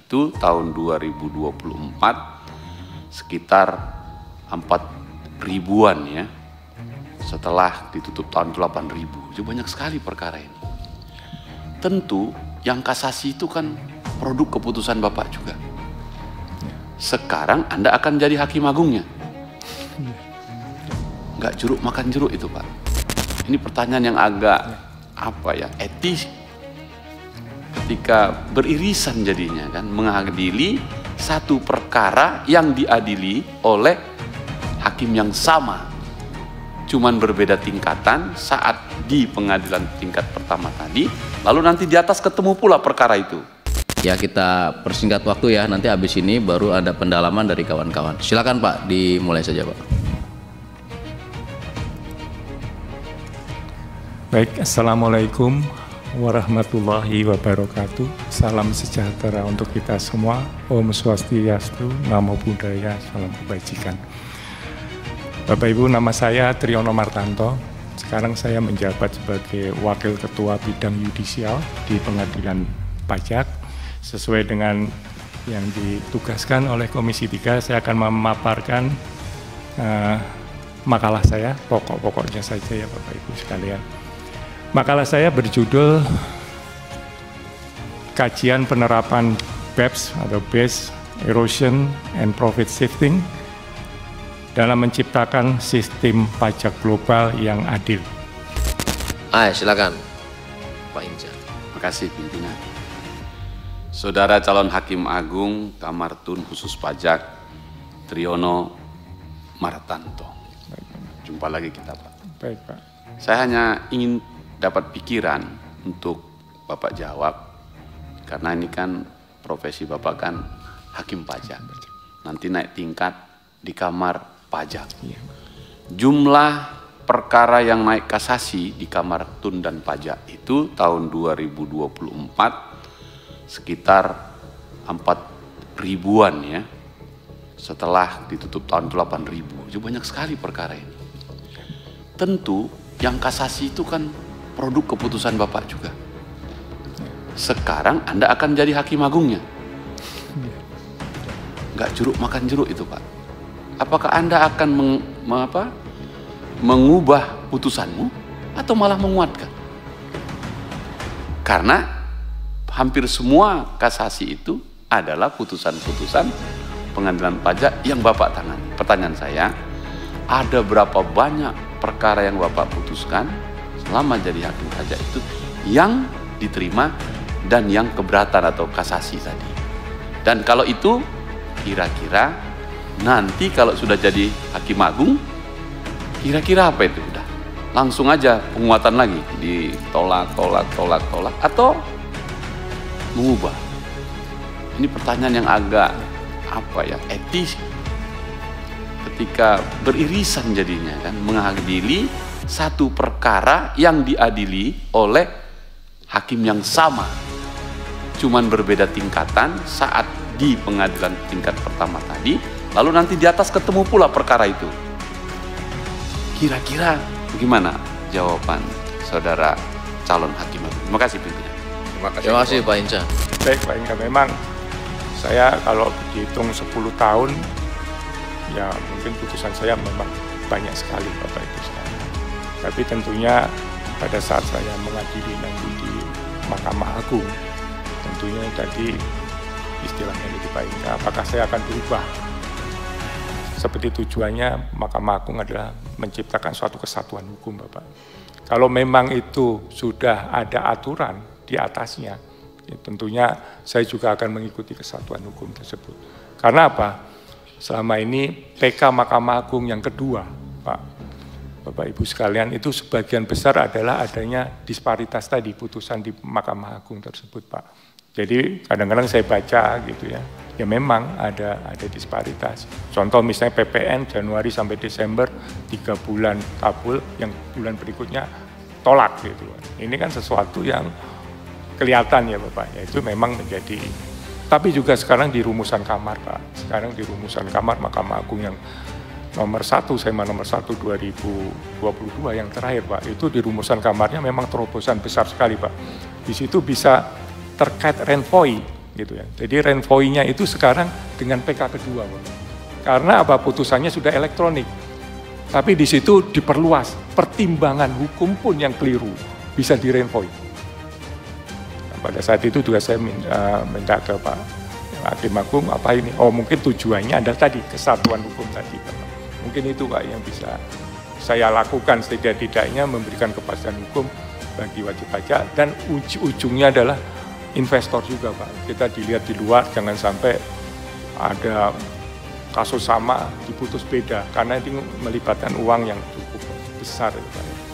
itu tahun 2024 sekitar 4 ribuan ya, setelah ditutup tahun 8.000. Jadi banyak sekali perkara ini. Tentu yang kasasi itu kan produk keputusan Bapak juga. Sekarang Anda akan jadi hakim agungnya. Nggak jeruk makan jeruk itu Pak. Ini pertanyaan yang agak etis, ketika beririsan jadinya kan, mengadili satu perkara yang diadili oleh hakim yang sama, cuman berbeda tingkatan saat di pengadilan tingkat pertama tadi, lalu nanti di atas ketemu pula perkara itu. Ya, kita persingkat waktu ya, nanti habis ini baru ada pendalaman dari kawan-kawan. Silakan Pak, dimulai saja Pak. Baik, Assalamualaikum warahmatullahi wabarakatuh. Salam sejahtera untuk kita semua. Om Swastiastu, Namo Buddhaya, salam kebajikan. Bapak Ibu, nama saya Triyono Martanto. Sekarang saya menjabat sebagai Wakil Ketua Bidang Yudisial di Pengadilan Pajak. Sesuai dengan yang ditugaskan oleh Komisi 3, saya akan memaparkan makalah saya, pokok-pokoknya saja ya Bapak Ibu sekalian. Makalah saya berjudul Kajian Penerapan BEPS atau Base Erosion and Profit Shifting dalam menciptakan sistem pajak global yang adil. Silakan Pak Inca. Terima kasih pimpinan. Saudara calon Hakim Agung Kamar Tun Khusus Pajak Triyono Martanto. Jumpa lagi kita Pak. Baik Pak. Saya hanya ingin dapat pikiran untuk Bapak jawab, karena ini kan profesi Bapak kan hakim pajak. Nanti naik tingkat di kamar pajak. Jumlah perkara yang naik kasasi di kamar tun dan pajak itu tahun 2024 sekitar 4 ribuan ya, setelah ditutup tahun 8.000. Jadi banyak sekali perkara ini. Tentu yang kasasi itu kan produk keputusan Bapak juga. Sekarang Anda akan jadi hakim agungnya. Nggak jeruk makan jeruk itu Pak. Apakah Anda akan mengubah putusanmu atau malah menguatkan? Karena hampir semua kasasi itu adalah putusan-putusan pengadilan pajak yang Bapak tangani. Pertanyaan saya, ada berapa banyak perkara yang Bapak putuskan selama jadi hakim pajak itu yang diterima dan yang keberatan atau kasasi tadi? Dan kalau itu, kira-kira nanti kalau sudah jadi hakim agung, kira-kira apa itu? Udah langsung aja penguatan lagi, ditolak, tolak, atau mengubah? Ini pertanyaan yang agak etis, ketika beririsan jadinya kan, mengadili satu perkara yang diadili oleh hakim yang sama, cuman berbeda tingkatan saat di pengadilan tingkat pertama tadi, lalu nanti di atas ketemu pula perkara itu. Kira-kira bagaimana jawaban saudara calon hakim agung? Terima kasih pimpinan. Terima kasih Pak Inca. Baik Pak Inca, memang saya kalau dihitung 10 tahun, ya mungkin putusan saya memang banyak sekali Bapak Ibu sekalian. Tapi tentunya pada saat saya mengadili nanti di Mahkamah Agung, tentunya tadi istilahnya dari Pak Inca, apakah saya akan berubah? Seperti tujuannya Mahkamah Agung adalah menciptakan suatu kesatuan hukum Bapak. Kalau memang itu sudah ada aturan di atasnya, ya tentunya saya juga akan mengikuti kesatuan hukum tersebut. Karena apa? Selama ini PK Mahkamah Agung yang kedua, Pak, Bapak Ibu sekalian, itu sebagian besar adalah adanya disparitas tadi putusan di Mahkamah Agung tersebut, Pak. Jadi kadang-kadang saya baca gitu ya memang ada disparitas. Contoh misalnya PPN Januari sampai Desember 3 bulan kabul, yang bulan berikutnya tolak gitu. Ini kan sesuatu yang kelihatan ya Bapak, ya itu memang menjadi. Tapi juga sekarang di rumusan kamar Pak, sekarang di rumusan kamar Mahkamah Agung yang nomor 1, SEMA nomor 1 2022 yang terakhir Pak, itu di rumusan kamarnya memang terobosan besar sekali Pak. Di situ bisa terkait renvoi, gitu ya. Jadi renvoy-nya itu sekarang dengan PK kedua, Pak. Karena apa, putusannya sudah elektronik. Tapi di situ diperluas, pertimbangan hukum pun yang keliru bisa direnvoy. Nah, pada saat itu juga saya minta ke Pak Hakim Agung, apa ini? Oh, mungkin tujuannya adalah tadi kesatuan hukum tadi, Pak. Mungkin itu, Pak, yang bisa saya lakukan setidak-tidaknya, memberikan kepastian hukum bagi wajib pajak, dan ujungnya adalah investor juga, Pak. Kita dilihat di luar, jangan sampai ada kasus sama diputus beda, karena ini melibatkan uang yang cukup besar, Pak.